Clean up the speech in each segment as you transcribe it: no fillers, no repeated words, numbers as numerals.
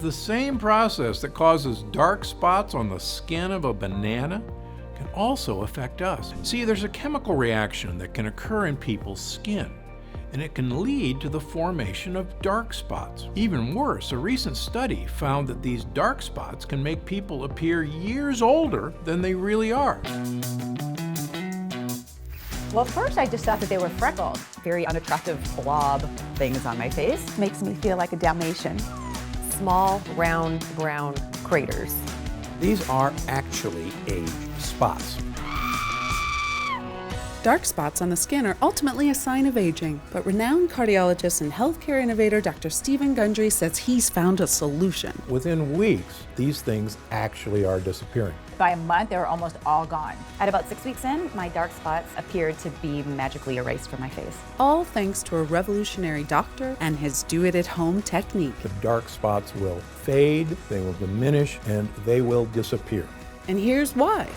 The same process that causes dark spots on the skin of a banana can also affect us. See, there's a chemical reaction that can occur in people's skin, and it can lead to the formation of dark spots. Even worse, a recent study found that these dark spots can make people appear years older than they really are. Well, first I just thought that they were freckles. Very unattractive blob things on my face. Makes me feel like a Dalmatian. Small, round, brown craters. These are actually age spots. Dark spots on the skin are ultimately a sign of aging, but renowned cardiologist and healthcare innovator Dr. Stephen Gundry says he's found a solution. Within weeks, these things actually are disappearing. By a month, they were almost all gone. At about 6 weeks in, my dark spots appeared to be magically erased from my face. All thanks to a revolutionary doctor and his do-it-at-home technique. The dark spots will fade, they will diminish, and they will disappear. And here's why.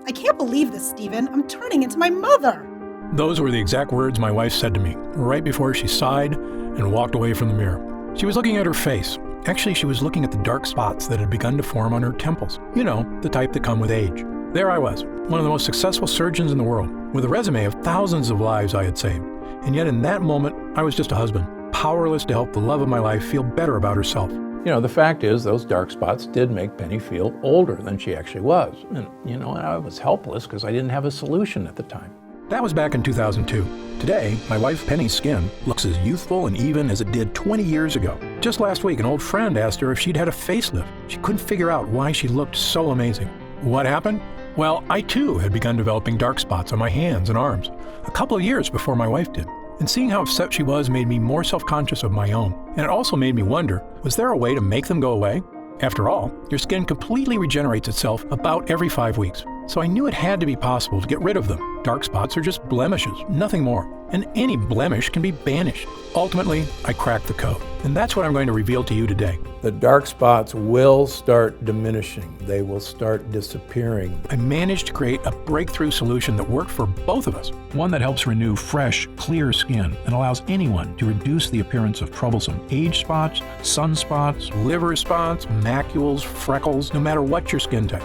I can't believe this, Stephen. I'm turning into my mother. Those were the exact words my wife said to me right before she sighed and walked away from the mirror. She was looking at her face. Actually, she was looking at the dark spots that had begun to form on her temples. You know, the type that come with age. There I was, one of the most successful surgeons in the world, with a resume of thousands of lives I had saved. And yet in that moment, I was just a husband, powerless to help the love of my life feel better about herself. You know, the fact is those dark spots did make Penny feel older than she actually was. And, I was helpless because I didn't have a solution at the time. That was back in 2002. Today, my wife Penny's skin looks as youthful and even as it did 20 years ago. Just last week, an old friend asked her if she'd had a facelift. She couldn't figure out why she looked so amazing. What happened? Well, I too had begun developing dark spots on my hands and arms, a couple of years before my wife did. And seeing how upset she was made me more self-conscious of my own. And it also made me wonder, was there a way to make them go away? After all, your skin completely regenerates itself about every 5 weeks. So I knew it had to be possible to get rid of them. Dark spots are just blemishes, nothing more. And any blemish can be banished. Ultimately, I cracked the code. And that's what I'm going to reveal to you today. The dark spots will start diminishing. They will start disappearing. I managed to create a breakthrough solution that worked for both of us. One that helps renew fresh, clear skin and allows anyone to reduce the appearance of troublesome age spots, sunspots, liver spots, macules, freckles, no matter what your skin type.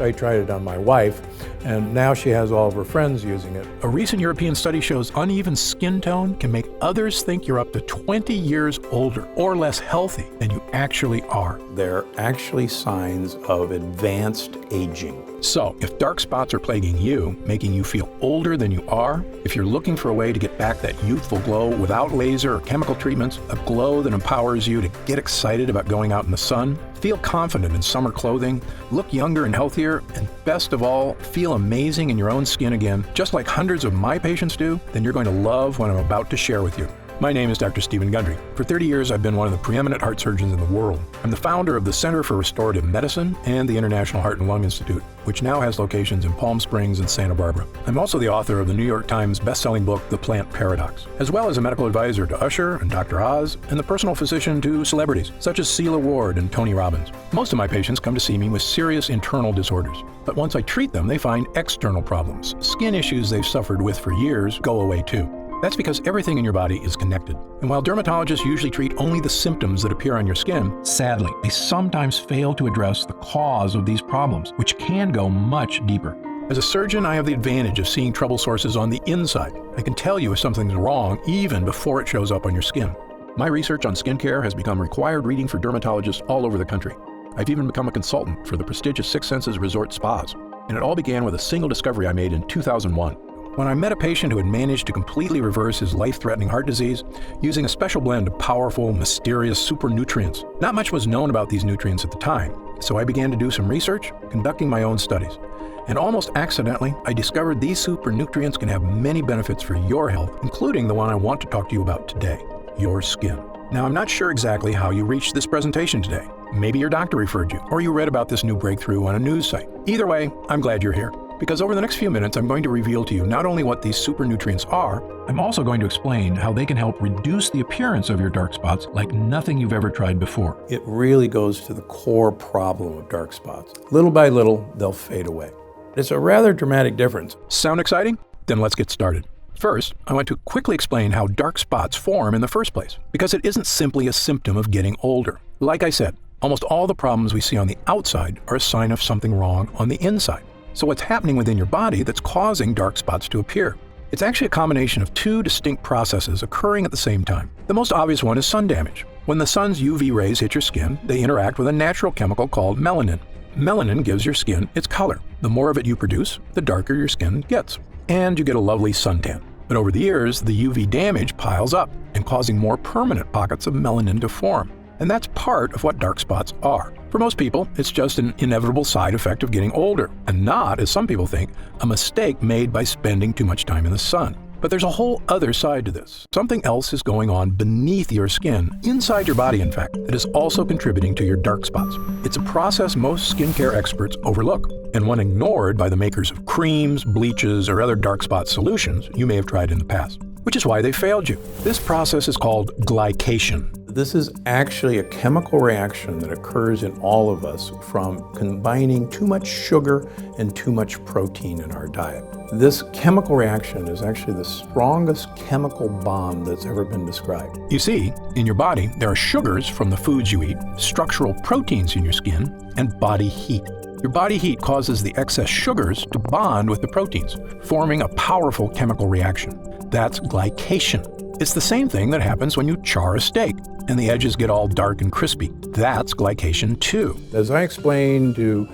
I tried it on my wife, and now she has all of her friends using it. A recent European study shows uneven skin tone can make others think you're up to 20 years older or less healthy than you actually are. They're actually signs of advanced aging. So, if dark spots are plaguing you, making you feel older than you are, if you're looking for a way to get back that youthful glow without laser or chemical treatments, a glow that empowers you to get excited about going out in the sun, feel confident in summer clothing, look younger and healthier, and best of all, feel amazing in your own skin again, just like hundreds of my patients do, then you're going to love what I'm about to share with you. My name is Dr. Stephen Gundry. For 30 years, I've been one of the preeminent heart surgeons in the world. I'm the founder of the Center for Restorative Medicine and the International Heart and Lung Institute, which now has locations in Palm Springs and Santa Barbara. I'm also the author of the New York Times best-selling book, The Plant Paradox, as well as a medical advisor to Usher and Dr. Oz, and the personal physician to celebrities, such as Celia Ward and Tony Robbins. Most of my patients come to see me with serious internal disorders. But once I treat them, they find external problems. Skin issues they've suffered with for years go away too. That's because everything in your body is connected. And while dermatologists usually treat only the symptoms that appear on your skin, sadly, they sometimes fail to address the cause of these problems, which can go much deeper. As a surgeon, I have the advantage of seeing trouble sources on the inside. I can tell you if something's wrong even before it shows up on your skin. My research on skincare has become required reading for dermatologists all over the country. I've even become a consultant for the prestigious Six Senses Resort Spas. And it all began with a single discovery I made in 2001. When I met a patient who had managed to completely reverse his life-threatening heart disease using a special blend of powerful, mysterious super nutrients. Not much was known about these nutrients at the time, so I began to do some research, conducting my own studies. And almost accidentally, I discovered these super nutrients can have many benefits for your health, including the one I want to talk to you about today, your skin. Now, I'm not sure exactly how you reached this presentation today. Maybe your doctor referred you, or you read about this new breakthrough on a news site. Either way, I'm glad you're here. Because over the next few minutes, I'm going to reveal to you not only what these super nutrients are, I'm also going to explain how they can help reduce the appearance of your dark spots like nothing you've ever tried before. It really goes to the core problem of dark spots. Little by little, they'll fade away. It's a rather dramatic difference. Sound exciting? Then let's get started. First, I want to quickly explain how dark spots form in the first place, because it isn't simply a symptom of getting older. Like I said, almost all the problems we see on the outside are a sign of something wrong on the inside. So what's happening within your body that's causing dark spots to appear? It's actually a combination of two distinct processes occurring at the same time. The most obvious one is sun damage. When the sun's UV rays hit your skin, they interact with a natural chemical called melanin. Melanin gives your skin its color. The more of it you produce, the darker your skin gets. And you get a lovely suntan. But over the years, the UV damage piles up and causing more permanent pockets of melanin to form. And that's part of what dark spots are. For most people, it's just an inevitable side effect of getting older, and not, as some people think, a mistake made by spending too much time in the sun. But there's a whole other side to this. Something else is going on beneath your skin, inside your body in fact, that is also contributing to your dark spots. It's a process most skincare experts overlook, and one ignored by the makers of creams, bleaches, or other dark spot solutions you may have tried in the past, which is why they failed you. This process is called glycation. This is actually a chemical reaction that occurs in all of us from combining too much sugar and too much protein in our diet. This chemical reaction is actually the strongest chemical bond that's ever been described. You see, in your body, there are sugars from the foods you eat, structural proteins in your skin, and body heat. Your body heat causes the excess sugars to bond with the proteins, forming a powerful chemical reaction. That's glycation. It's the same thing that happens when you char a steak and the edges get all dark and crispy. That's glycation too. As I explained to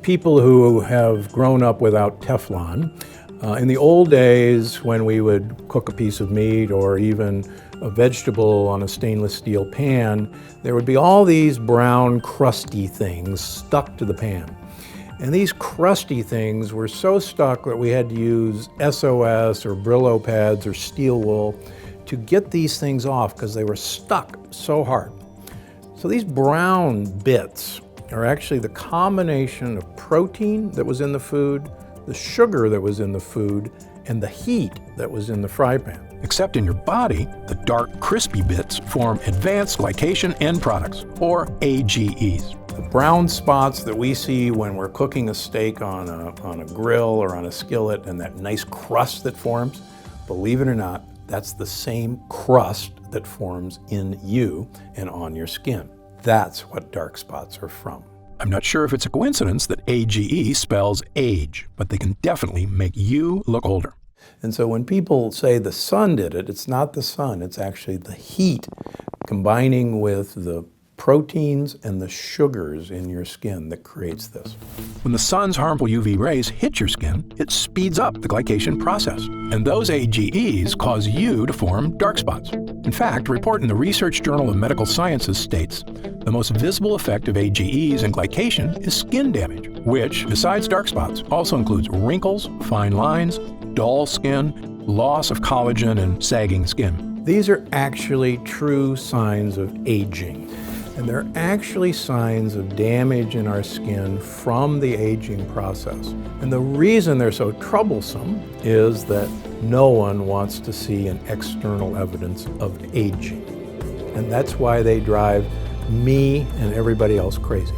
people who have grown up without Teflon, in the old days when we would cook a piece of meat or even a vegetable on a stainless steel pan, there would be all these brown crusty things stuck to the pan. And these crusty things were so stuck that we had to use SOS or Brillo pads or steel wool to get these things off because they were stuck so hard. So these brown bits are actually the combination of protein that was in the food, the sugar that was in the food, and the heat that was in the fry pan. Except in your body, the dark, crispy bits form advanced glycation end products, or AGEs. The brown spots that we see when we're cooking a steak on a grill or on a skillet and that nice crust that forms, believe it or not, that's the same crust that forms in you and on your skin. That's what dark spots are from. I'm not sure if it's a coincidence that AGE spells age, but they can definitely make you look older. And so when people say the sun did it, it's not the sun, it's actually the heat combining with the proteins and the sugars in your skin that creates this. When the sun's harmful UV rays hit your skin, it speeds up the glycation process. And those AGEs cause you to form dark spots. In fact, a report in the Research Journal of Medical Sciences states the most visible effect of AGEs and glycation is skin damage, which, besides dark spots, also includes wrinkles, fine lines, dull skin, loss of collagen, and sagging skin. These are actually true signs of aging. And they're actually signs of damage in our skin from the aging process. And the reason they're so troublesome is that no one wants to see an external evidence of aging. And that's why they drive me and everybody else crazy.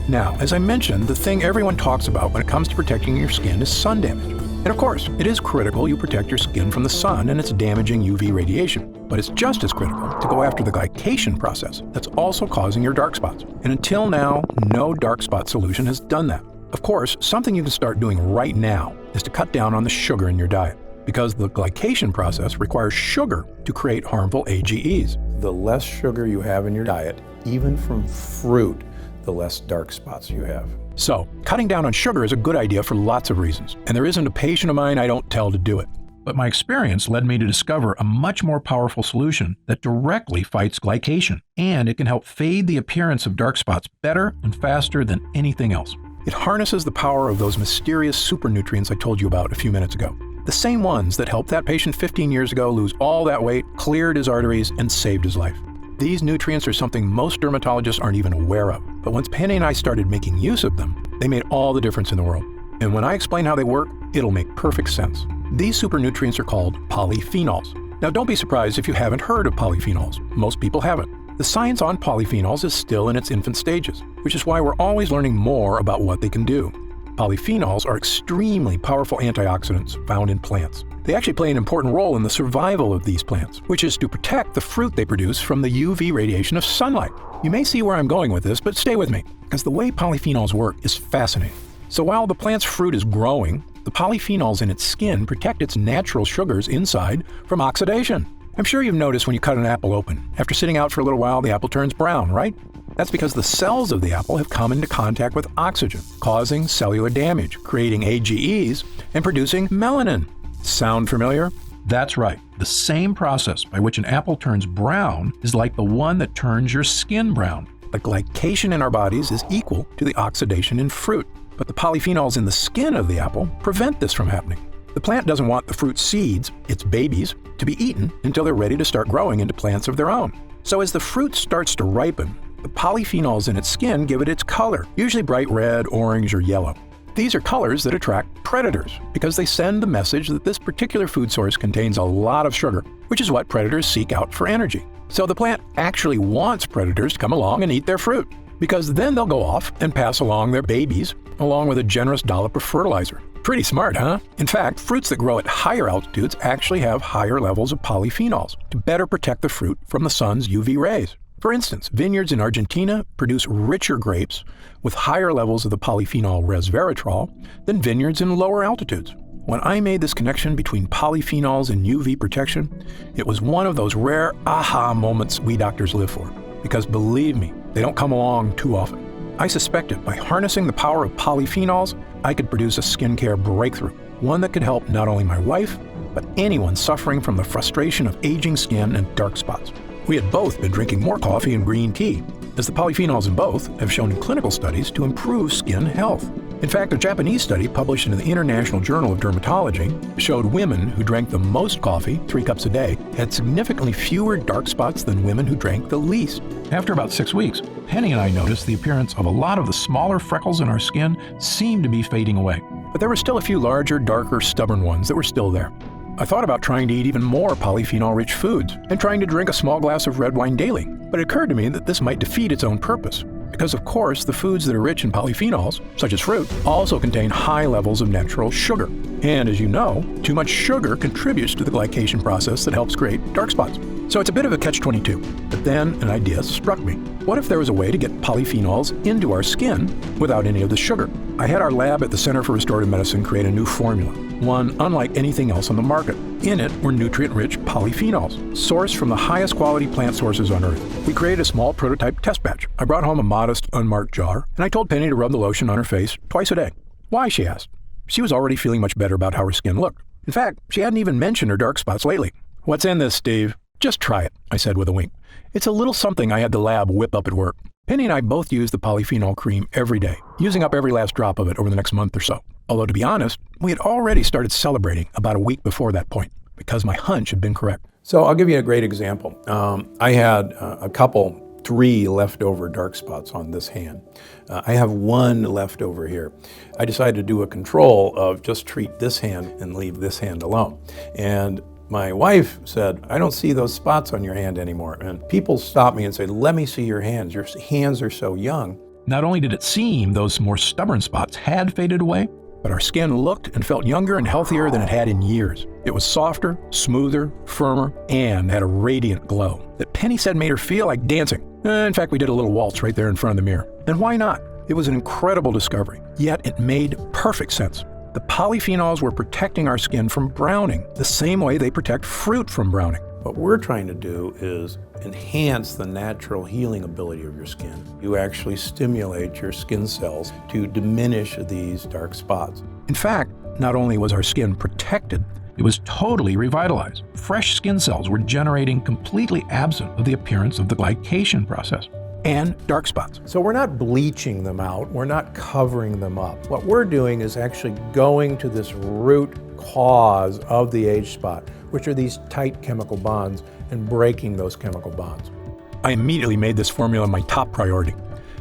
Now, as I mentioned, the thing everyone talks about when it comes to protecting your skin is sun damage. And of course, it is critical you protect your skin from the sun and its damaging UV radiation. But it's just as critical to go after the glycation process that's also causing your dark spots. And until now, no dark spot solution has done that. Of course, something you can start doing right now is to cut down on the sugar in your diet, because the glycation process requires sugar to create harmful AGEs. The less sugar you have in your diet, even from fruit, the less dark spots you have. So, cutting down on sugar is a good idea for lots of reasons, and there isn't a patient of mine I don't tell to do it. But my experience led me to discover a much more powerful solution that directly fights glycation, and it can help fade the appearance of dark spots better and faster than anything else. It harnesses the power of those mysterious super nutrients I told you about a few minutes ago. The same ones that helped that patient 15 years ago lose all that weight, cleared his arteries, and saved his life. These nutrients are something most dermatologists aren't even aware of. But once Penny and I started making use of them, they made all the difference in the world. And when I explain how they work, it'll make perfect sense. These super nutrients are called polyphenols. Now don't be surprised if you haven't heard of polyphenols. Most people haven't. The science on polyphenols is still in its infant stages, which is why we're always learning more about what they can do. Polyphenols are extremely powerful antioxidants found in plants. They actually play an important role in the survival of these plants, which is to protect the fruit they produce from the UV radiation of sunlight. You may see where I'm going with this, but stay with me, because the way polyphenols work is fascinating. So while the plant's fruit is growing, the polyphenols in its skin protect its natural sugars inside from oxidation. I'm sure you've noticed when you cut an apple open. After sitting out for a little while, the apple turns brown, right? That's because the cells of the apple have come into contact with oxygen, causing cellular damage, creating AGEs, and producing melanin. Sound familiar? That's right. The same process by which an apple turns brown is like the one that turns your skin brown. The glycation in our bodies is equal to the oxidation in fruit, but the polyphenols in the skin of the apple prevent this from happening. The plant doesn't want the fruit seeds, its babies, to be eaten until they're ready to start growing into plants of their own. So as the fruit starts to ripen, the polyphenols in its skin give it its color, usually bright red, orange, or yellow. These are colors that attract predators because they send the message that this particular food source contains a lot of sugar, which is what predators seek out for energy. So the plant actually wants predators to come along and eat their fruit, because then they'll go off and pass along their babies along with a generous dollop of fertilizer. Pretty smart, huh? In fact, fruits that grow at higher altitudes actually have higher levels of polyphenols to better protect the fruit from the sun's UV rays. For instance, vineyards in Argentina produce richer grapes with higher levels of the polyphenol resveratrol than vineyards in lower altitudes. When I made this connection between polyphenols and UV protection, it was one of those rare aha moments we doctors live for. Because believe me, they don't come along too often. I suspected by harnessing the power of polyphenols, I could produce a skincare breakthrough, one that could help not only my wife, but anyone suffering from the frustration of aging skin and dark spots. We had both been drinking more coffee and green tea, as the polyphenols in both have shown in clinical studies to improve skin health. In fact, a Japanese study published in the International Journal of Dermatology showed women who drank the most coffee, 3 cups a day, had significantly fewer dark spots than women who drank the least. After about 6 weeks, Penny and I noticed the appearance of a lot of the smaller freckles in our skin seemed to be fading away. But there were still a few larger, darker, stubborn ones that were still there. I thought about trying to eat even more polyphenol-rich foods and trying to drink a small glass of red wine daily, but it occurred to me that this might defeat its own purpose. Because of course, the foods that are rich in polyphenols, such as fruit, also contain high levels of natural sugar. And as you know, too much sugar contributes to the glycation process that helps create dark spots. So it's a bit of a catch-22. But then an idea struck me. What if there was a way to get polyphenols into our skin without any of the sugar? I had our lab at the Center for Restorative Medicine create a new formula, one unlike anything else on the market. In it were nutrient-rich polyphenols, sourced from the highest quality plant sources on Earth. We created a small prototype test batch. I brought home a modest, unmarked jar, and I told Penny to rub the lotion on her face twice a day. Why, she asked. She was already feeling much better about how her skin looked. In fact, she hadn't even mentioned her dark spots lately. What's in this, Steve? Just try it, I said with a wink. It's a little something I had the lab whip up at work. Penny and I both use the polyphenol cream every day, using up every last drop of it over the next month or so. Although to be honest, we had already started celebrating about a week before that point, because my hunch had been correct. So I'll give you a great example. I had a couple, 3 leftover dark spots on this hand. I have 1 left over here. I decided to do a control of just treat this hand and leave this hand alone. And my wife said, I don't see those spots on your hand anymore. And people stop me and say, let me see your hands. Your hands are so young. Not only did it seem those more stubborn spots had faded away, but our skin looked and felt younger and healthier than it had in years. It was softer, smoother, firmer, and had a radiant glow that Penny said made her feel like dancing. In fact, we did a little waltz right there in front of the mirror. And why not? It was an incredible discovery, yet it made perfect sense. The polyphenols were protecting our skin from browning, the same way they protect fruit from browning. What we're trying to do is enhance the natural healing ability of your skin. You actually stimulate your skin cells to diminish these dark spots. In fact, not only was our skin protected, it was totally revitalized. Fresh skin cells were generating completely absent of the appearance of the glycation process. And dark spots. So we're not bleaching them out, we're not covering them up. What we're doing is actually going to this root cause of the age spot, which are these tight chemical bonds, and breaking those chemical bonds. I immediately made this formula my top priority.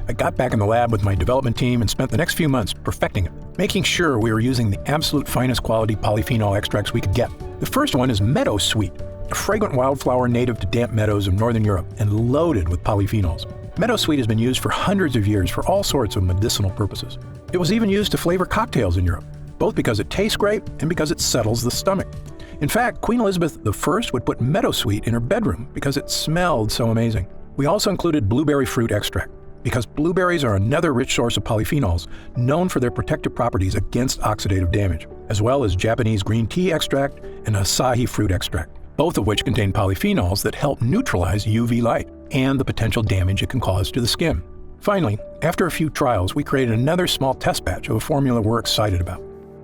I got back in the lab with my development team and spent the next few months perfecting it, making sure we were using the absolute finest quality polyphenol extracts we could get. The first one is Meadow Sweet, a fragrant wildflower native to damp meadows of Northern Europe and loaded with polyphenols. Meadow Sweet has been used for hundreds of years for all sorts of medicinal purposes. It was even used to flavor cocktails in Europe, both because it tastes great and because it settles the stomach. In fact, Queen Elizabeth I would put meadowsweet in her bedroom because it smelled so amazing. We also included blueberry fruit extract, because blueberries are another rich source of polyphenols known for their protective properties against oxidative damage, as well as Japanese green tea extract and acai fruit extract, both of which contain polyphenols that help neutralize UV light and the potential damage it can cause to the skin. Finally, after a few trials, we created another small test batch of a formula we're excited about.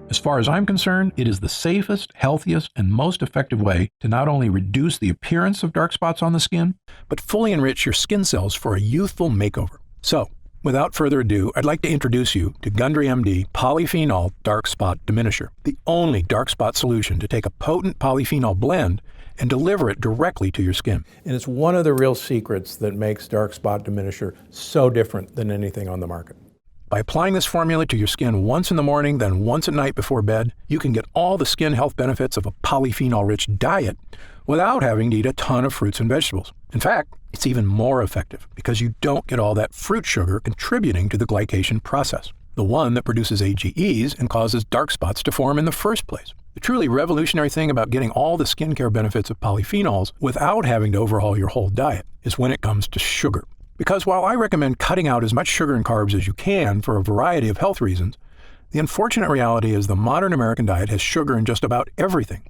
As far as I'm concerned, it is the safest, healthiest, and most effective way to not only reduce the appearance of dark spots on the skin, but fully enrich your skin cells for a youthful makeover. So, without further ado, I'd like to introduce you to Gundry MD Polyphenol Dark Spot Diminisher, the only dark spot solution to take a potent polyphenol blend and deliver it directly to your skin. And it's one of the real secrets that makes dark spot diminisher so different than anything on the market. By applying this formula to your skin once in the morning, then once at night before bed, you can get all the skin health benefits of a polyphenol-rich diet without having to eat a ton of fruits and vegetables. In fact, it's even more effective because you don't get all that fruit sugar contributing to the glycation process, the one that produces AGEs and causes dark spots to form in the first place. The truly revolutionary thing about getting all the skincare benefits of polyphenols without having to overhaul your whole diet is when it comes to sugar. Because while I recommend cutting out as much sugar and carbs as you can for a variety of health reasons, the unfortunate reality is the modern American diet has sugar in just about everything,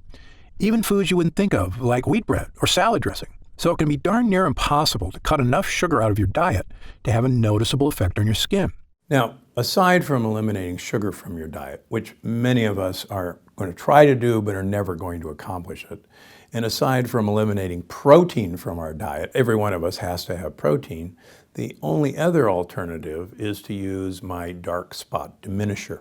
even foods you wouldn't think of, like wheat bread or salad dressing. So it can be darn near impossible to cut enough sugar out of your diet to have a noticeable effect on your skin. Now, aside from eliminating sugar from your diet, which many of us are going to try to do but are never going to accomplish it, and aside from eliminating protein from our diet, every one of us has to have protein, the only other alternative is to use my dark spot diminisher.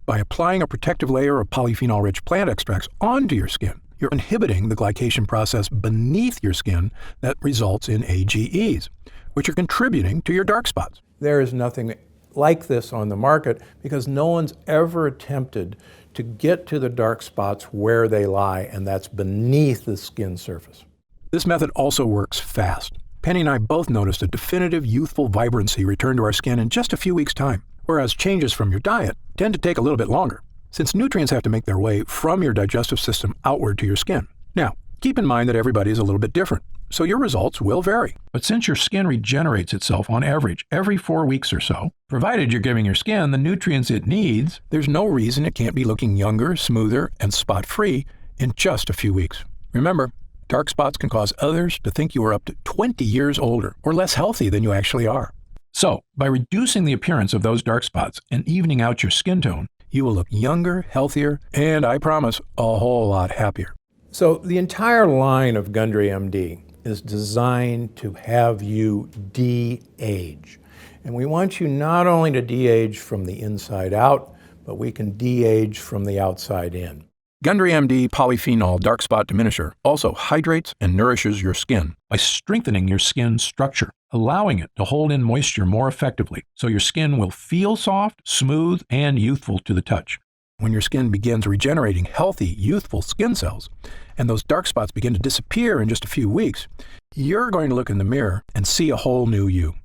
By applying a protective layer of polyphenol-rich plant extracts onto your skin, you're inhibiting the glycation process beneath your skin that results in AGEs, which are contributing to your dark spots. There is nothing like this on the market because no one's ever attempted to get to the dark spots where they lie, and that's beneath the skin surface. This method also works fast. Penny and I both noticed a definitive youthful vibrancy return to our skin in just a few weeks' time, whereas changes from your diet tend to take a little bit longer, since nutrients have to make their way from your digestive system outward to your skin. Now, keep in mind that everybody is a little bit different, so your results will vary. But since your skin regenerates itself on average every 4 weeks or so, provided you're giving your skin the nutrients it needs, there's no reason it can't be looking younger, smoother, and spot-free in just a few weeks. Remember, dark spots can cause others to think you are up to 20 years older or less healthy than you actually are. So, by reducing the appearance of those dark spots and evening out your skin tone, you will look younger, healthier, and I promise, a whole lot happier. So the entire line of Gundry MD is designed to have you de-age. And we want you not only to de-age from the inside out, but we can de-age from the outside in. Gundry MD Polyphenol Dark Spot Diminisher also hydrates and nourishes your skin by strengthening your skin structure, allowing it to hold in moisture more effectively, so your skin will feel soft, smooth, and youthful to the touch. When your skin begins regenerating healthy, youthful skin cells, and those dark spots begin to disappear in just a few weeks, you're going to look in the mirror and see a whole new you.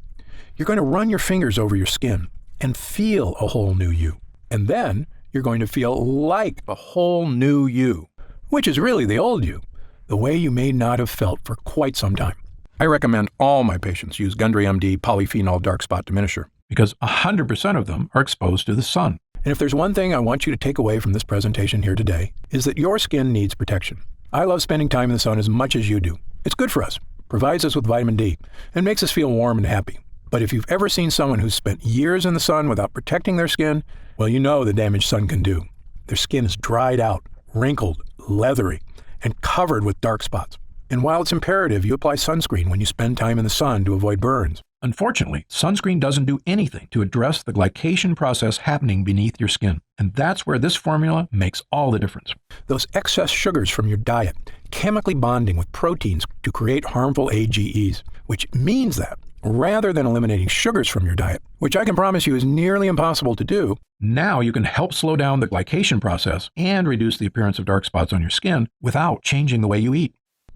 You're going to run your fingers over your skin and feel a whole new you. And then you're going to feel like a whole new you, which is really the old you, the way you may not have felt for quite some time. I recommend all my patients use Gundry MD Polyphenol Dark Spot Diminisher because 100% of them are exposed to the sun. And if there's one thing I want you to take away from this presentation here today, is that your skin needs protection. I love spending time in the sun as much as you do. It's good for us, provides us with vitamin D, and makes us feel warm and happy. But if you've ever seen someone who's spent years in the sun without protecting their skin, well, you know the damage sun can do. Their skin is dried out, wrinkled, leathery, and covered with dark spots. And while it's imperative you apply sunscreen when you spend time in the sun to avoid burns, unfortunately, sunscreen doesn't do anything to address the glycation process happening beneath your skin. And that's where this formula makes all the difference. Those excess sugars from your diet chemically bonding with proteins to create harmful AGEs, which means that rather than eliminating sugars from your diet, which I can promise you is nearly impossible to do, now you can help slow down the glycation process and reduce the appearance of dark spots on your skin without changing the way you eat.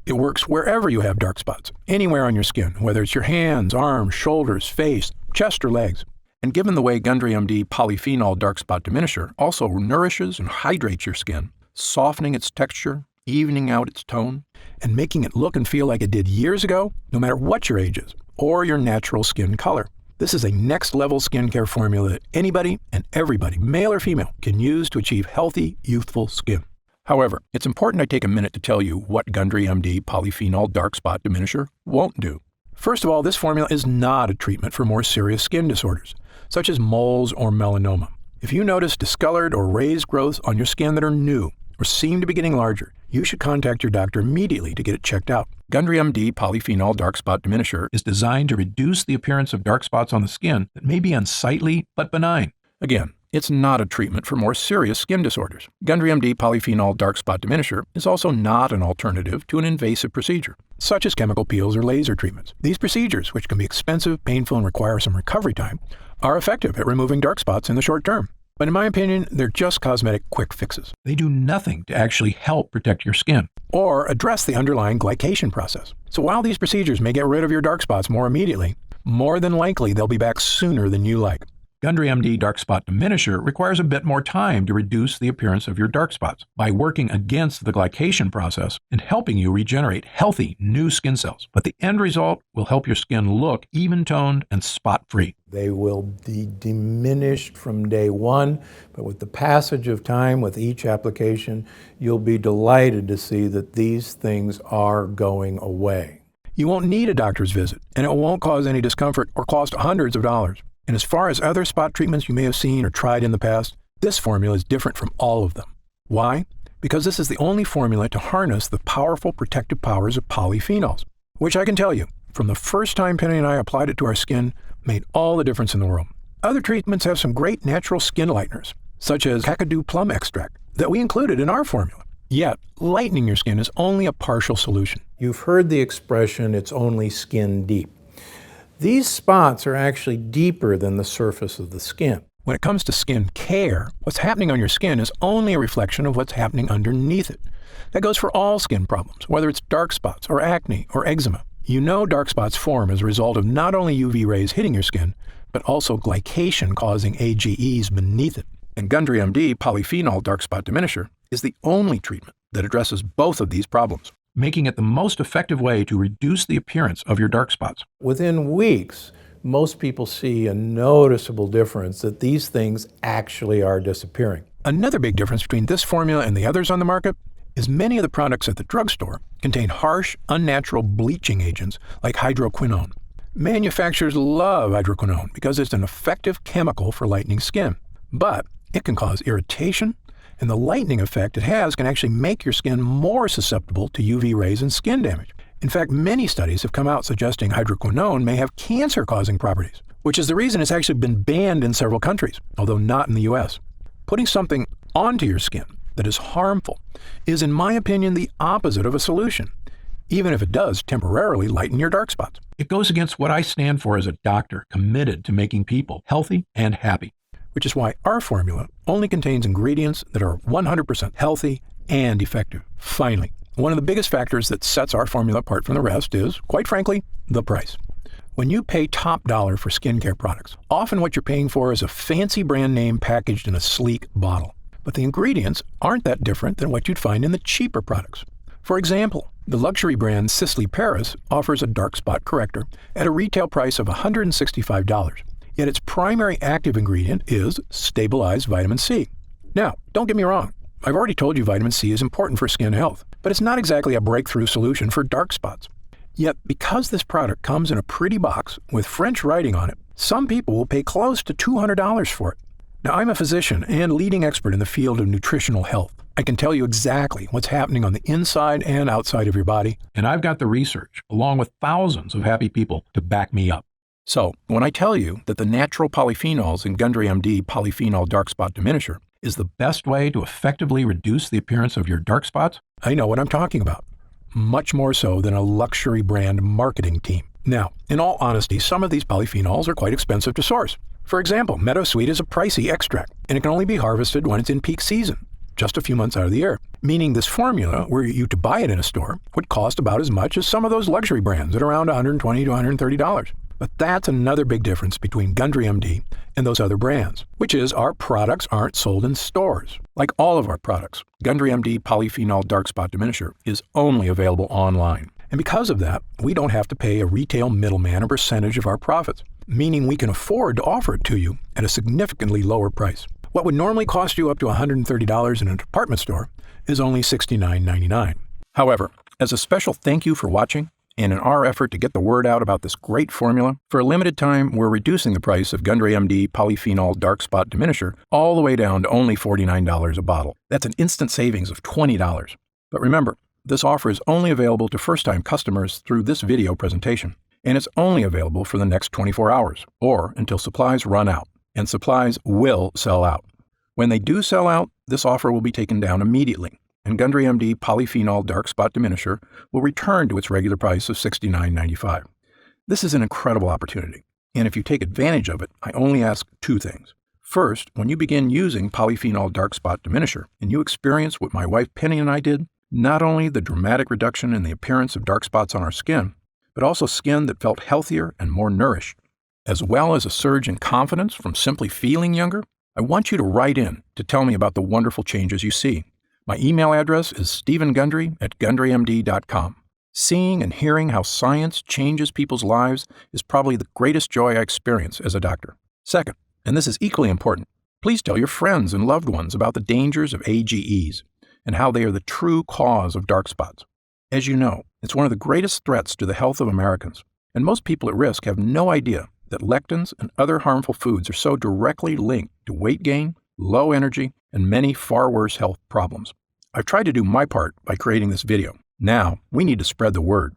It works wherever you have dark spots, anywhere on your skin, whether it's your hands, arms, shoulders, face, chest, or legs. And given the way Gundry MD Polyphenol Dark Spot Diminisher also nourishes and hydrates your skin, softening its texture evening out its tone, and making it look and feel like it did years ago, no matter what your age is, or your natural skin color. This is a next-level skincare formula that anybody and everybody, male or female, can use to achieve healthy, youthful skin. However, it's important I take a minute to tell you what Gundry MD Polyphenol Dark Spot Diminisher won't do. First of all, this formula is not a treatment for more serious skin disorders, such as moles or melanoma. If you notice discolored or raised growths on your skin that are new or seem to be getting larger, you should contact your doctor immediately to get it checked out. Gundry MD Polyphenol Dark Spot Diminisher is designed to reduce the appearance of dark spots on the skin that may be unsightly but benign. Again, it's not a treatment for more serious skin disorders. Gundry MD Polyphenol Dark Spot Diminisher is also not an alternative to an invasive procedure, such as chemical peels or laser treatments. These procedures, which can be expensive, painful, and require some recovery time, are effective at removing dark spots in the short term. But in my opinion, they're just cosmetic quick fixes. They do nothing to actually help protect your skin or address the underlying glycation process. So while these procedures may get rid of your dark spots more immediately, more than likely they'll be back sooner than you like. Gundry MD Dark Spot Diminisher requires a bit more time to reduce the appearance of your dark spots by working against the glycation process and helping you regenerate healthy new skin cells. But the end result will help your skin look even-toned and spot-free. They will be diminished from day one, but with the passage of time, with each application, you'll be delighted to see that these things are going away. You won't need a doctor's visit, and it won't cause any discomfort or cost hundreds of dollars. And as far as other spot treatments you may have seen or tried in the past, this formula is different from all of them. Why? Because this is the only formula to harness the powerful protective powers of polyphenols, which I can tell you, from the first time Penny and I applied it to our skin, made all the difference in the world. Other treatments have some great natural skin lighteners, such as kakadu plum extract, that we included in our formula. Yet, lightening your skin is only a partial solution. You've heard the expression, it's only skin deep. These spots are actually deeper than the surface of the skin. When it comes to skin care, what's happening on your skin is only a reflection of what's happening underneath it. That goes for all skin problems, whether it's dark spots or acne or eczema. You know dark spots form as a result of not only UV rays hitting your skin, but also glycation causing AGEs beneath it. And Gundry MD Polyphenol Dark Spot Diminisher is the only treatment that addresses both of these problems, making it the most effective way to reduce the appearance of your dark spots. Within weeks, most people see a noticeable difference that these things actually are disappearing. Another big difference between this formula and the others on the market is many of the products at the drugstore contain harsh, unnatural bleaching agents like hydroquinone. Manufacturers love hydroquinone because it's an effective chemical for lightening skin, but it can cause irritation, and the lightening effect it has can actually make your skin more susceptible to UV rays and skin damage. In fact, many studies have come out suggesting hydroquinone may have cancer-causing properties, which is the reason it's actually been banned in several countries, although not in the US. Putting something onto your skin that is harmful is, in my opinion, the opposite of a solution, even if it does temporarily lighten your dark spots. It goes against what I stand for as a doctor committed to making people healthy and happy. Which is why our formula only contains ingredients that are 100% healthy and effective. Finally, one of the biggest factors that sets our formula apart from the rest is, quite frankly, the price. When you pay top dollar for skincare products, often what you're paying for is a fancy brand name packaged in a sleek bottle. But the ingredients aren't that different than what you'd find in the cheaper products. For example, the luxury brand Sisley Paris offers a dark spot corrector at a retail price of $165. Yet its primary active ingredient is stabilized vitamin C. Now, don't get me wrong. I've already told you vitamin C is important for skin health, but it's not exactly a breakthrough solution for dark spots. Yet, because this product comes in a pretty box with French writing on it, some people will pay close to $200 for it. Now, I'm a physician and leading expert in the field of nutritional health. I can tell you exactly what's happening on the inside and outside of your body, and I've got the research, along with thousands of happy people, to back me up. So, when I tell you that the natural polyphenols in Gundry MD Polyphenol Dark Spot Diminisher is the best way to effectively reduce the appearance of your dark spots, I know what I'm talking about. Much more so than a luxury brand marketing team. Now, in all honesty, some of these polyphenols are quite expensive to source. For example, meadowsweet is a pricey extract, and it can only be harvested when it's in peak season, just a few months out of the year. Meaning this formula, were you to buy it in a store, would cost about as much as some of those luxury brands at around $120 to $130. But that's another big difference between Gundry MD and those other brands, which is our products aren't sold in stores. Like all of our products, Gundry MD Polyphenol Dark Spot Diminisher is only available online. And because of that, we don't have to pay a retail middleman a percentage of our profits, meaning we can afford to offer it to you at a significantly lower price. What would normally cost you up to $130 in a department store is only $69.99. However, as a special thank you for watching, and in our effort to get the word out about this great formula, for a limited time, we're reducing the price of Gundry MD Polyphenol Dark Spot Diminisher all the way down to only $49 a bottle. That's an instant savings of $20. But remember, this offer is only available to first-time customers through this video presentation, and it's only available for the next 24 hours, or until supplies run out, and supplies will sell out. When they do sell out, this offer will be taken down immediately, and Gundry MD Polyphenol Dark Spot Diminisher will return to its regular price of $69.95. This is an incredible opportunity, and if you take advantage of it, I only ask two things. First, when you begin using Polyphenol Dark Spot Diminisher, and you experience what my wife Penny and I did, not only the dramatic reduction in the appearance of dark spots on our skin, but also skin that felt healthier and more nourished, as well as a surge in confidence from simply feeling younger, I want you to write in to tell me about the wonderful changes you see. My email address is stevengundry@gundrymd.com. Seeing and hearing how science changes people's lives is probably the greatest joy I experience as a doctor. Second, and this is equally important, please tell your friends and loved ones about the dangers of AGEs and how they are the true cause of dark spots. As you know, it's one of the greatest threats to the health of Americans, and most people at risk have no idea that lectins and other harmful foods are so directly linked to weight gain, low energy, and many far worse health problems. I've tried to do my part by creating this video. Now, we need to spread the word.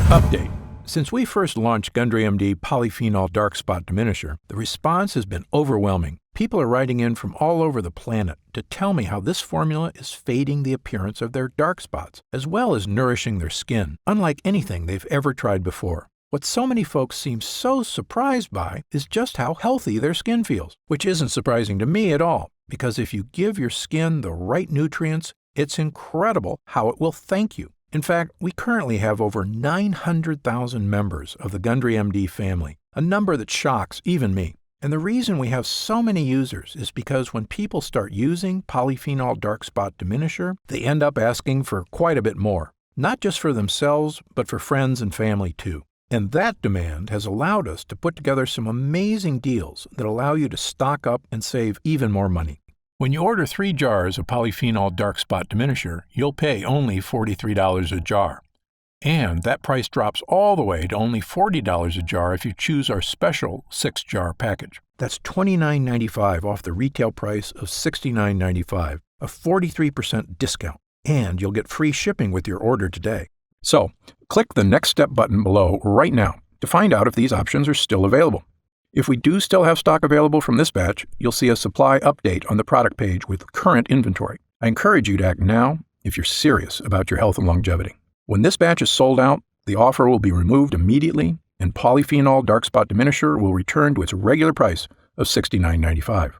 Update. Since we first launched Gundry MD Polyphenol Dark Spot Diminisher, the response has been overwhelming. People are writing in from all over the planet to tell me how this formula is fading the appearance of their dark spots, as well as nourishing their skin, unlike anything they've ever tried before. What so many folks seem so surprised by is just how healthy their skin feels, which isn't surprising to me at all, because if you give your skin the right nutrients, it's incredible how it will thank you. In fact, we currently have over 900,000 members of the Gundry MD family, a number that shocks even me. And the reason we have so many users is because when people start using Polyphenol Dark Spot Diminisher, they end up asking for quite a bit more, not just for themselves, but for friends and family too. And that demand has allowed us to put together some amazing deals that allow you to stock up and save even more money. When you order 3 jars of Polyphenol Dark Spot Diminisher, you'll pay only $43 a jar. And that price drops all the way to only $40 a jar if you choose our special 6-jar package. That's $29.95 off the retail price of $69.95, a 43% discount. And you'll get free shipping with your order today. So, click the Next Step button below right now to find out if these options are still available. If we do still have stock available from this batch, you'll see a supply update on the product page with current inventory. I encourage you to act now if you're serious about your health and longevity. When this batch is sold out, the offer will be removed immediately, and Polyphenol Dark Spot Diminisher will return to its regular price of $69.95.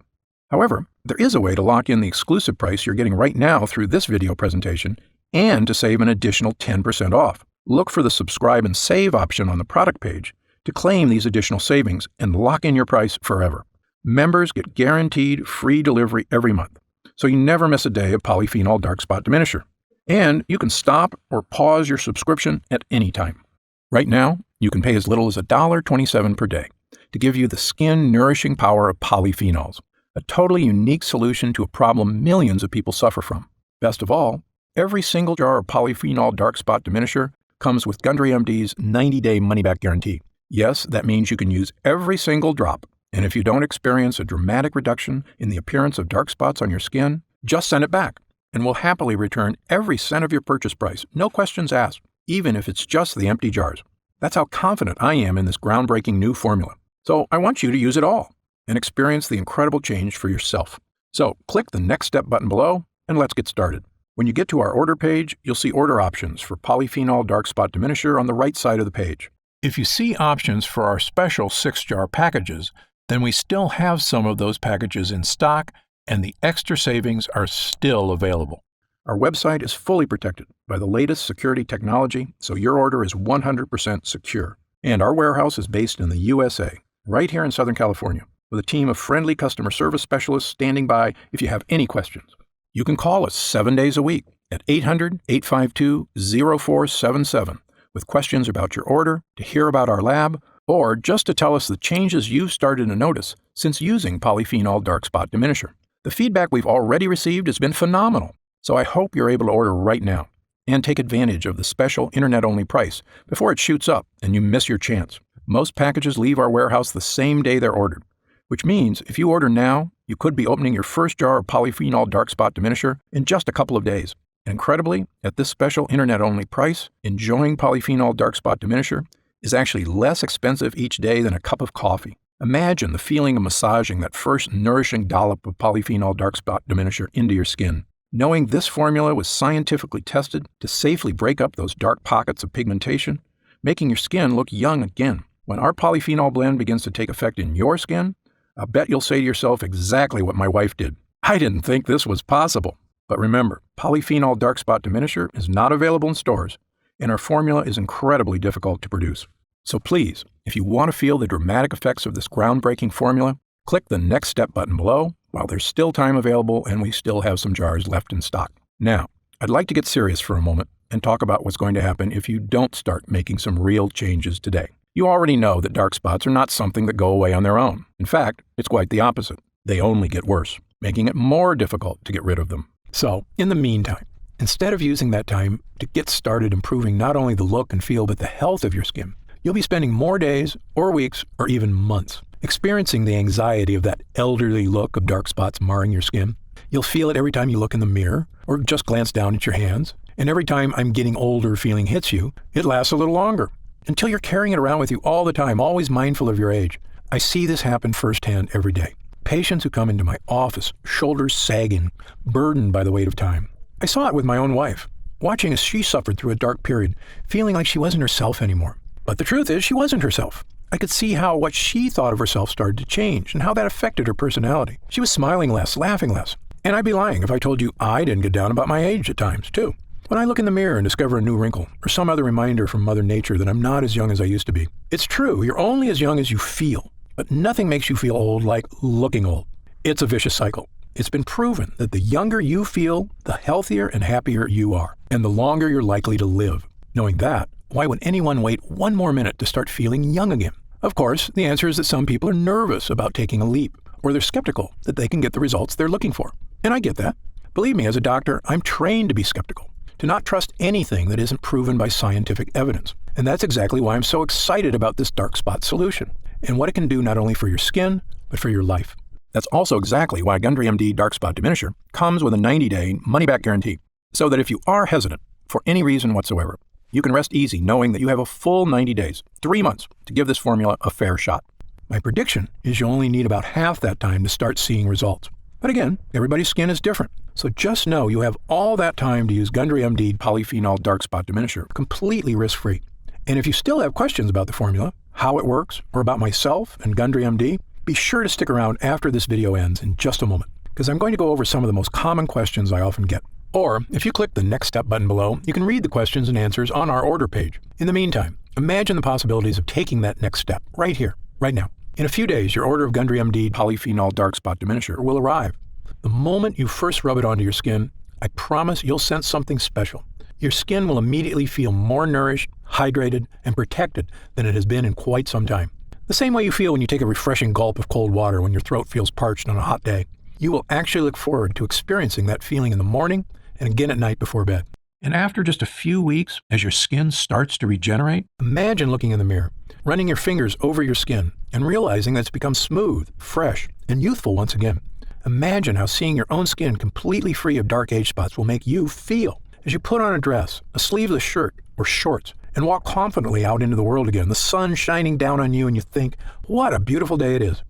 However, there is a way to lock in the exclusive price you're getting right now through this video presentation and to save an additional 10% off. Look for the subscribe and save option on the product page to claim these additional savings and lock in your price forever. Members get guaranteed free delivery every month, so you never miss a day of Polyphenol Dark Spot Diminisher. And you can stop or pause your subscription at any time. Right now, you can pay as little as $1.27 per day to give you the skin-nourishing power of polyphenols, a totally unique solution to a problem millions of people suffer from. Best of all, every single jar of Polyphenol Dark Spot Diminisher comes with Gundry MD's 90-day money-back guarantee. Yes, that means you can use every single drop, and if you don't experience a dramatic reduction in the appearance of dark spots on your skin, just send it back, and we'll happily return every cent of your purchase price, no questions asked, even if it's just the empty jars. That's how confident I am in this groundbreaking new formula. So I want you to use it all and experience the incredible change for yourself. So click the Next Step button below, and let's get started. When you get to our order page, you'll see order options for Polyphenol Dark Spot Diminisher on the right side of the page. If you see options for our special 6-jar packages, then we still have some of those packages in stock, and the extra savings are still available. Our website is fully protected by the latest security technology, so your order is 100% secure. And our warehouse is based in the USA, right here in Southern California. with a team of friendly customer service specialists standing by if you have any questions. You can call us 7 days a week at 800-852-0477 with questions about your order, to hear about our lab, or just to tell us the changes you've started to notice since using Polyphenol Dark Spot Diminisher. The feedback we've already received has been phenomenal, so I hope you're able to order right now and take advantage of the special internet-only price before it shoots up and you miss your chance. Most packages leave our warehouse the same day they're ordered, which means if you order now, you could be opening your first jar of Polyphenol Dark Spot Diminisher in just a couple of days. And incredibly, at this special internet-only price, enjoying Polyphenol Dark Spot Diminisher is actually less expensive each day than a cup of coffee. Imagine the feeling of massaging that first nourishing dollop of Polyphenol Dark Spot Diminisher into your skin. Knowing this formula was scientifically tested to safely break up those dark pockets of pigmentation, making your skin look young again. When our polyphenol blend begins to take effect in your skin, I'll bet you'll say to yourself exactly what my wife did. I didn't think this was possible. But remember, Polyphenol Dark Spot Diminisher is not available in stores, and our formula is incredibly difficult to produce. So please, if you want to feel the dramatic effects of this groundbreaking formula, click the Next Step button below while there's still time available and we still have some jars left in stock. Now, I'd like to get serious for a moment and talk about what's going to happen if you don't start making some real changes today. You already know that dark spots are not something that go away on their own. In fact, it's quite the opposite. They only get worse, making it more difficult to get rid of them. So, in the meantime, instead of using that time to get started improving not only the look and feel but the health of your skin, you'll be spending more days or weeks or even months experiencing the anxiety of that elderly look of dark spots marring your skin. You'll feel it every time you look in the mirror or just glance down at your hands. And every time I'm getting older feeling hits you, it lasts a little longer until you're carrying it around with you all the time, always mindful of your age. I see this happen firsthand every day. Patients who come into my office, shoulders sagging, burdened by the weight of time. I saw it with my own wife, watching as she suffered through a dark period, feeling like she wasn't herself anymore. But the truth is, she wasn't herself. I could see how what she thought of herself started to change and how that affected her personality. She was smiling less, laughing less. And I'd be lying if I told you I didn't get down about my age at times, too. When I look in the mirror and discover a new wrinkle or some other reminder from Mother Nature that I'm not as young as I used to be. It's true, you're only as young as you feel, but nothing makes you feel old like looking old. It's a vicious cycle. It's been proven that the younger you feel, the healthier and happier you are, and the longer you're likely to live. Knowing that, why would anyone wait one more minute to start feeling young again? Of course, the answer is that some people are nervous about taking a leap, or they're skeptical that they can get the results they're looking for. And I get that. Believe me, as a doctor, I'm trained to be skeptical, to not trust anything that isn't proven by scientific evidence. And that's exactly why I'm so excited about this dark spot solution, and what it can do not only for your skin, but for your life. That's also exactly why Gundry MD Dark Spot Diminisher comes with a 90-day money-back guarantee, so that if you are hesitant for any reason whatsoever, you can rest easy knowing that you have a full 90 days, 3 months, to give this formula a fair shot. My prediction is you'll only need about half that time to start seeing results. But again, everybody's skin is different, so just know you have all that time to use Gundry MD Polyphenol Dark Spot Diminisher completely risk-free. And if you still have questions about the formula, how it works, or about myself and Gundry MD, be sure to stick around after this video ends in just a moment, because I'm going to go over some of the most common questions I often get. Or, if you click the Next Step button below, you can read the questions and answers on our order page. In the meantime, imagine the possibilities of taking that next step right here, right now. In a few days, your order of Gundry MD Polyphenol Dark Spot Diminisher will arrive. The moment you first rub it onto your skin, I promise you'll sense something special. Your skin will immediately feel more nourished, hydrated, and protected than it has been in quite some time. The same way you feel when you take a refreshing gulp of cold water when your throat feels parched on a hot day. You will actually look forward to experiencing that feeling in the morning and again at night before bed. And after just a few weeks, as your skin starts to regenerate, imagine looking in the mirror, running your fingers over your skin, and realizing that it's become smooth, fresh, and youthful once again. Imagine how seeing your own skin completely free of dark age spots will make you feel as you put on a dress, a sleeveless shirt, or shorts, and walk confidently out into the world again, the sun shining down on you, and you think, what a beautiful day it is.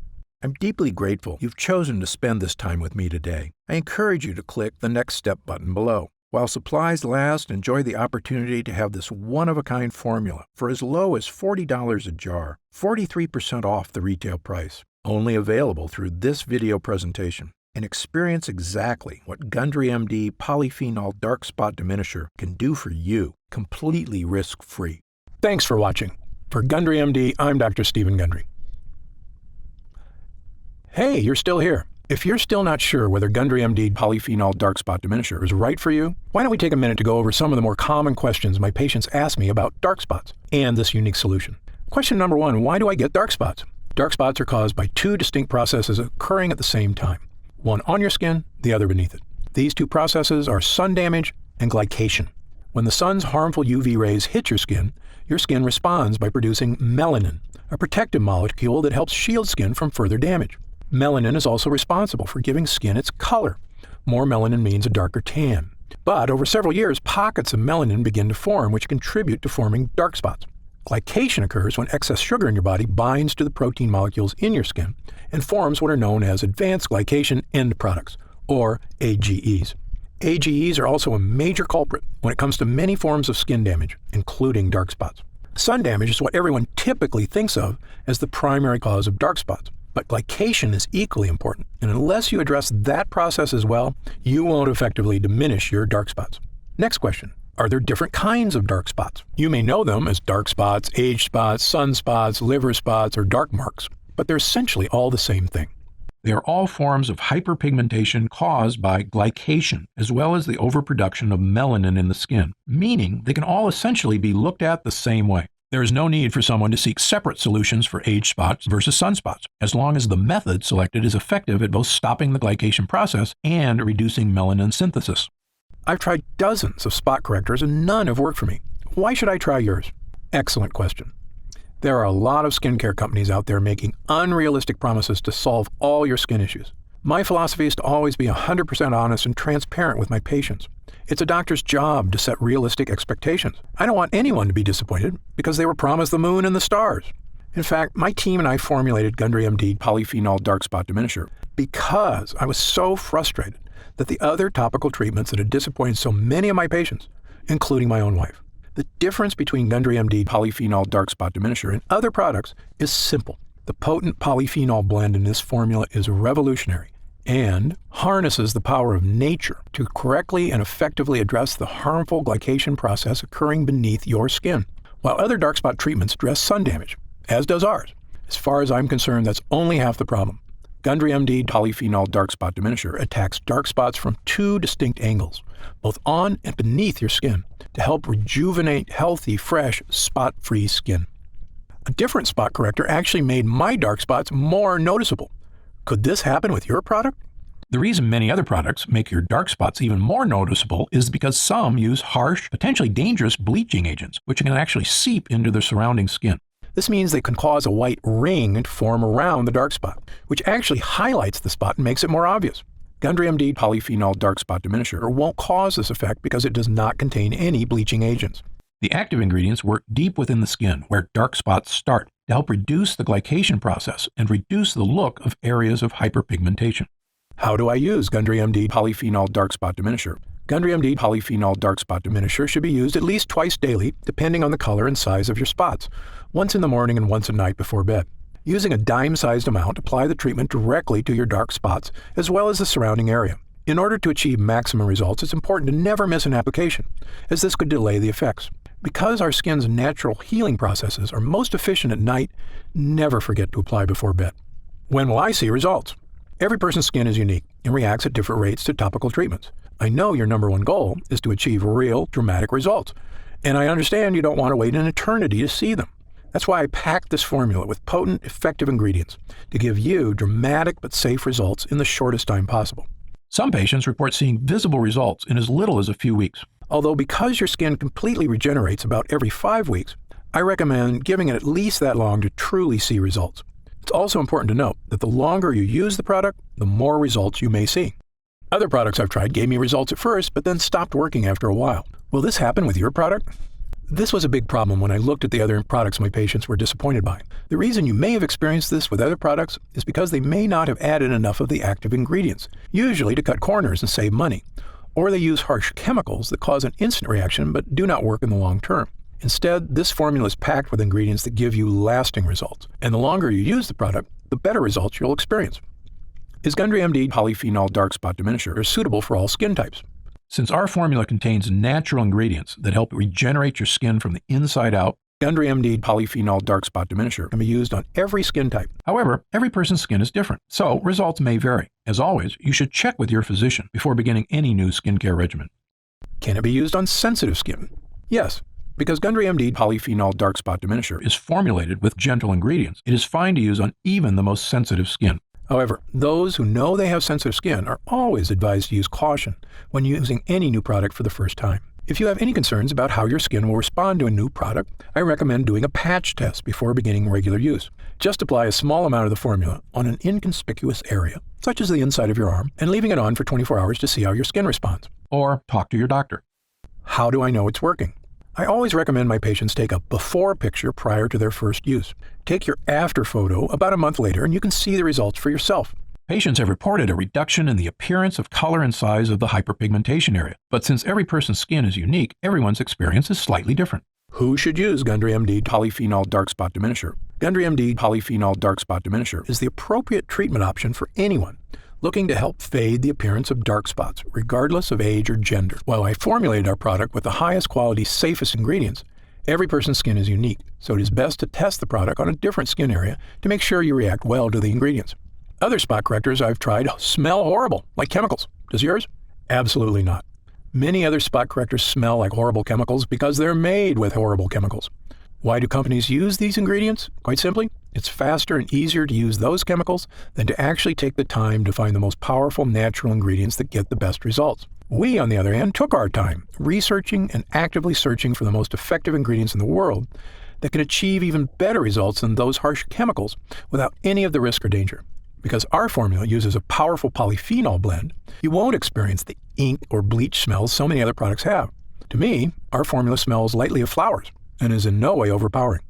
I'm deeply grateful you've chosen to spend this time with me today. I encourage you to click the Next Step button below. While supplies last, enjoy the opportunity to have this one-of-a-kind formula for as low as $40 a jar, 43% off the retail price. Only available through this video presentation. And experience exactly what Gundry MD Polyphenol Dark Spot Diminisher can do for you, completely risk-free. Thanks for watching. For Gundry MD, I'm Dr. Stephen Gundry. Hey, you're still here. If you're still not sure whether Gundry MD Polyphenol Dark Spot Diminisher is right for you, why don't we take a minute to go over some of the more common questions my patients ask me about dark spots and this unique solution. Question number 1, why do I get dark spots? Dark spots are caused by 2 distinct processes occurring at the same time, one on your skin, the other beneath it. These 2 processes are sun damage and glycation. When the sun's harmful UV rays hit your skin responds by producing melanin, a protective molecule that helps shield skin from further damage. Melanin is also responsible for giving skin its color. More melanin means a darker tan. But over several years, pockets of melanin begin to form, which contribute to forming dark spots. Glycation occurs when excess sugar in your body binds to the protein molecules in your skin and forms what are known as advanced glycation end products, or AGEs. AGEs are also a major culprit when it comes to many forms of skin damage, including dark spots. Sun damage is what everyone typically thinks of as the primary cause of dark spots. But glycation is equally important, and unless you address that process as well, you won't effectively diminish your dark spots. Next question. Are there different kinds of dark spots? You may know them as dark spots, age spots, sunspots, liver spots, or dark marks, but they're essentially all the same thing. They are all forms of hyperpigmentation caused by glycation, as well as the overproduction of melanin in the skin, meaning they can all essentially be looked at the same way. There is no need for someone to seek separate solutions for age spots versus sunspots, as long as the method selected is effective at both stopping the glycation process and reducing melanin synthesis. I've tried dozens of spot correctors and none have worked for me. Why should I try yours? Excellent question. There are a lot of skincare companies out there making unrealistic promises to solve all your skin issues. My philosophy is to always be 100% honest and transparent with my patients. It's a doctor's job to set realistic expectations. I don't want anyone to be disappointed because they were promised the moon and the stars. In fact, my team and I formulated Gundry MD Polyphenol Dark Spot Diminisher because I was so frustrated that the other topical treatments that had disappointed so many of my patients, including my own wife. The difference between Gundry MD Polyphenol Dark Spot Diminisher and other products is simple. The potent polyphenol blend in this formula is revolutionary and harnesses the power of nature to correctly and effectively address the harmful glycation process occurring beneath your skin. While other dark spot treatments address sun damage, as does ours, as far as I'm concerned, that's only half the problem. Gundry MD Polyphenol Dark Spot Diminisher attacks dark spots from 2 distinct angles, both on and beneath your skin, to help rejuvenate healthy, fresh, spot-free skin. A different spot corrector actually made my dark spots more noticeable. Could this happen with your product? The reason many other products make your dark spots even more noticeable is because some use harsh, potentially dangerous bleaching agents, which can actually seep into the surrounding skin. This means they can cause a white ring to form around the dark spot, which actually highlights the spot and makes it more obvious. Gundry MD Polyphenol Dark Spot Diminisher won't cause this effect because it does not contain any bleaching agents. The active ingredients work deep within the skin where dark spots start to help reduce the glycation process and reduce the look of areas of hyperpigmentation. How do I use Gundry MD Polyphenol Dark Spot Diminisher? Gundry MD Polyphenol Dark Spot Diminisher should be used at least twice daily, depending on the color and size of your spots, once in the morning and once at night before bed. Using a dime-sized amount, apply the treatment directly to your dark spots as well as the surrounding area. In order to achieve maximum results, it's important to never miss an application, as this could delay the effects. Because our skin's natural healing processes are most efficient at night, never forget to apply before bed. When will I see results? Every person's skin is unique and reacts at different rates to topical treatments. I know your number one goal is to achieve real, dramatic results, and I understand you don't want to wait an eternity to see them. That's why I packed this formula with potent, effective ingredients to give you dramatic but safe results in the shortest time possible. Some patients report seeing visible results in as little as a few weeks. Although because your skin completely regenerates about every 5 weeks, I recommend giving it at least that long to truly see results. It's also important to note that the longer you use the product, the more results you may see. Other products I've tried gave me results at first, but then stopped working after a while. Will this happen with your product? This was a big problem when I looked at the other products my patients were disappointed by. The reason you may have experienced this with other products is because they may not have added enough of the active ingredients, usually to cut corners and save money, or they use harsh chemicals that cause an instant reaction but do not work in the long term. Instead, this formula is packed with ingredients that give you lasting results, and the longer you use the product, the better results you'll experience. Is Gundry MD Polyphenol Dark Spot Diminisher suitable for all skin types? Since our formula contains natural ingredients that help regenerate your skin from the inside out, Gundry MD Polyphenol Dark Spot Diminisher can be used on every skin type. However, every person's skin is different, so results may vary. As always, you should check with your physician before beginning any new skincare regimen. Can it be used on sensitive skin? Yes. Because Gundry MD Polyphenol Dark Spot Diminisher is formulated with gentle ingredients, it is fine to use on even the most sensitive skin. However, those who know they have sensitive skin are always advised to use caution when using any new product for the first time. If you have any concerns about how your skin will respond to a new product, I recommend doing a patch test before beginning regular use. Just apply a small amount of the formula on an inconspicuous area, such as the inside of your arm, and leaving it on for 24 hours to see how your skin responds. Or talk to your doctor. How do I know it's working? I always recommend my patients take a before picture prior to their first use. Take your after photo about a month later and you can see the results for yourself. Patients have reported a reduction in the appearance of color and size of the hyperpigmentation area, but since every person's skin is unique, everyone's experience is slightly different. Who should use Gundry MD Polyphenol Dark Spot Diminisher? Gundry MD Polyphenol Dark Spot Diminisher is the appropriate treatment option for anyone looking to help fade the appearance of dark spots, regardless of age or gender. While I formulated our product with the highest quality, safest ingredients, every person's skin is unique, so it is best to test the product on a different skin area to make sure you react well to the ingredients. Other spot correctors I've tried smell horrible, like chemicals. Does yours? Absolutely not. Many other spot correctors smell like horrible chemicals because they're made with horrible chemicals. Why do companies use these ingredients? Quite simply, it's faster and easier to use those chemicals than to actually take the time to find the most powerful natural ingredients that get the best results. We, on the other hand, took our time researching and actively searching for the most effective ingredients in the world that can achieve even better results than those harsh chemicals without any of the risk or danger. Because our formula uses a powerful polyphenol blend, you won't experience the ink or bleach smells so many other products have. To me, our formula smells lightly of flowers and is in no way overpowering.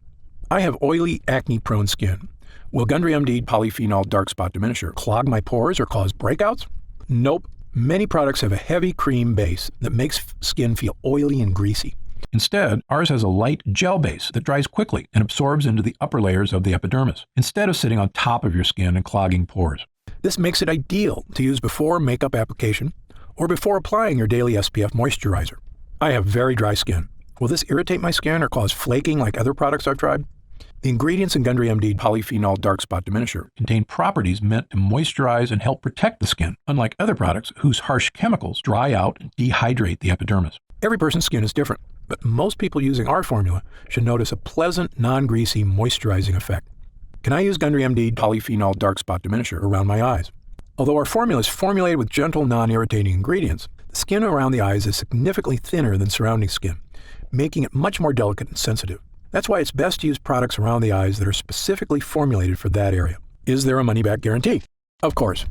I have oily, acne-prone skin. Will Gundry MD Polyphenol Dark Spot Diminisher clog my pores or cause breakouts? Nope. Many products have a heavy cream base that makes skin feel oily and greasy. Instead, ours has a light gel base that dries quickly and absorbs into the upper layers of the epidermis, instead of sitting on top of your skin and clogging pores. This makes it ideal to use before makeup application or before applying your daily SPF moisturizer. I have very dry skin. Will this irritate my skin or cause flaking like other products I've tried? The ingredients in Gundry MD Polyphenol Dark Spot Diminisher contain properties meant to moisturize and help protect the skin, unlike other products whose harsh chemicals dry out and dehydrate the epidermis. Every person's skin is different, but most people using our formula should notice a pleasant, non-greasy, moisturizing effect. Can I use Gundry MD Polyphenol Dark Spot Diminisher around my eyes? Although our formula is formulated with gentle, non-irritating ingredients, the skin around the eyes is significantly thinner than surrounding skin, making it much more delicate and sensitive. That's why it's best to use products around the eyes that are specifically formulated for that area. Is there a money-back guarantee? Of course.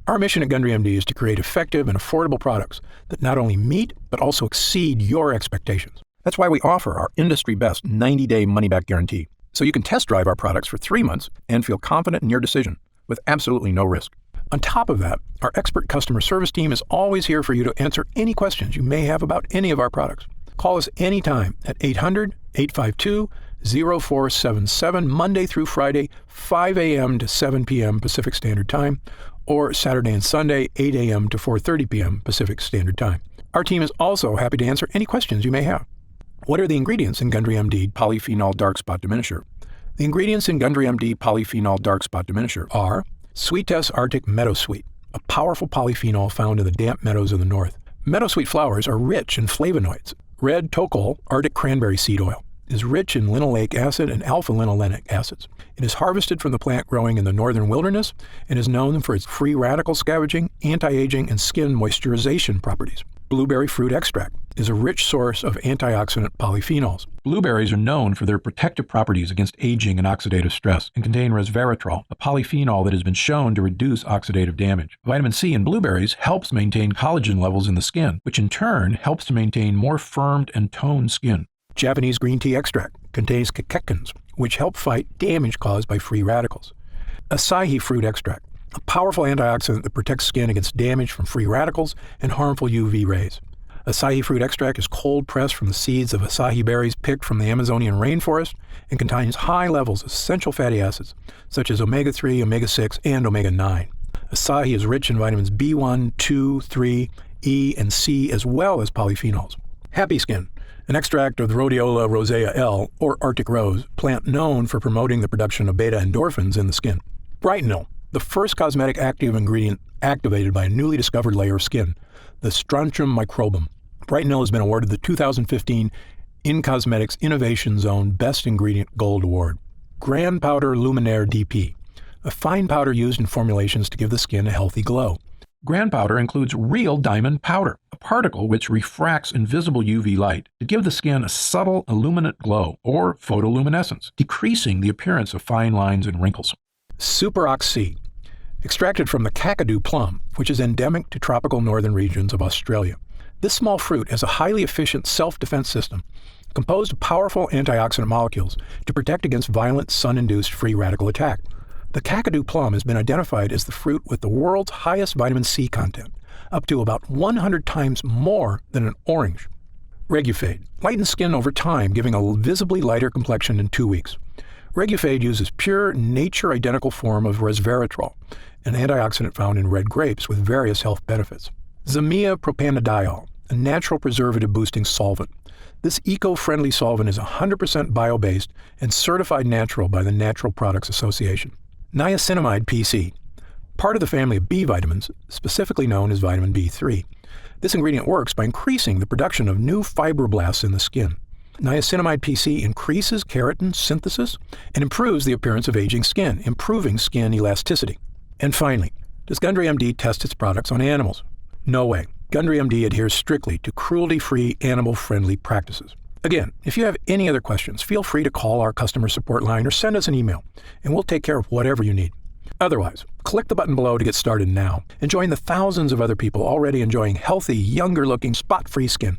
Our mission at Gundry MD is to create effective and affordable products that not only meet, but also exceed your expectations. That's why we offer our industry-best 90-day money-back guarantee, so you can test drive our products for 3 months and feel confident in your decision with absolutely no risk. On top of that, our expert customer service team is always here for you to answer any questions you may have about any of our products. Call us anytime at 800-852-0477, Monday through Friday, 5 a.m. to 7 p.m. Pacific Standard Time, or Saturday and Sunday, 8 a.m. to 4:30 p.m. Pacific Standard Time. Our team is also happy to answer any questions you may have. What are the ingredients in Gundry MD Polyphenol Dark Spot Diminisher? The ingredients in Gundry MD Polyphenol Dark Spot Diminisher are Sweetess Arctic Meadowsweet, a powerful polyphenol found in the damp meadows of the north. Meadowsweet flowers are rich in flavonoids. Red Tocol Arctic Cranberry Seed Oil is rich in linoleic acid and alpha-linolenic acids. It is harvested from the plant growing in the northern wilderness and is known for its free radical scavenging, anti-aging, and skin moisturization properties. Blueberry fruit extract is a rich source of antioxidant polyphenols. Blueberries are known for their protective properties against aging and oxidative stress and contain resveratrol, a polyphenol that has been shown to reduce oxidative damage. Vitamin C in blueberries helps maintain collagen levels in the skin, which in turn helps to maintain more firmed and toned skin. Japanese green tea extract contains catechins, which help fight damage caused by free radicals. Acai fruit extract, a powerful antioxidant that protects skin against damage from free radicals and harmful UV rays. Acai fruit extract is cold pressed from the seeds of acai berries picked from the Amazonian rainforest and contains high levels of essential fatty acids such as omega-3, omega-6, and omega-9. Acai is rich in vitamins B1, 2, 3, E, and C, as well as polyphenols. Happy Skin an extract of the Rhodiola rosea L, or Arctic rose, plant known for promoting the production of beta endorphins in the skin. Brightenol, the first cosmetic active ingredient activated by a newly discovered layer of skin, the Strontium microbum. Brightenol has been awarded the 2015 In Cosmetics Innovation Zone Best Ingredient Gold Award. Grand Powder Luminaire DP, a fine powder used in formulations to give the skin a healthy glow. Grand powder includes real diamond powder, a particle which refracts invisible UV light to give the skin a subtle illuminate glow or photoluminescence, decreasing the appearance of fine lines and wrinkles. Super Oxy, extracted from the Kakadu plum, which is endemic to tropical northern regions of Australia. This small fruit has a highly efficient self-defense system composed of powerful antioxidant molecules to protect against violent sun-induced free radical attack. The Kakadu plum has been identified as the fruit with the world's highest vitamin C content, up to about 100 times more than an orange. Regufade lightens skin over time, giving a visibly lighter complexion in 2 weeks. Regufade uses pure, nature-identical form of resveratrol, an antioxidant found in red grapes with various health benefits. Zamia propanediol, a natural preservative-boosting solvent. This eco-friendly solvent is 100% bio-based and certified natural by the Natural Products Association. Niacinamide PC, part of the family of B vitamins, specifically known as vitamin B3. This ingredient works by increasing the production of new fibroblasts in the skin. Niacinamide PC increases keratin synthesis and improves the appearance of aging skin, improving skin elasticity. And finally, does Gundry MD test its products on animals? No way. Gundry MD adheres strictly to cruelty-free, animal-friendly practices. Again, if you have any other questions, feel free to call our customer support line or send us an email, and we'll take care of whatever you need. Otherwise, click the button below to get started now and join the thousands of other people already enjoying healthy, younger-looking, spot-free skin.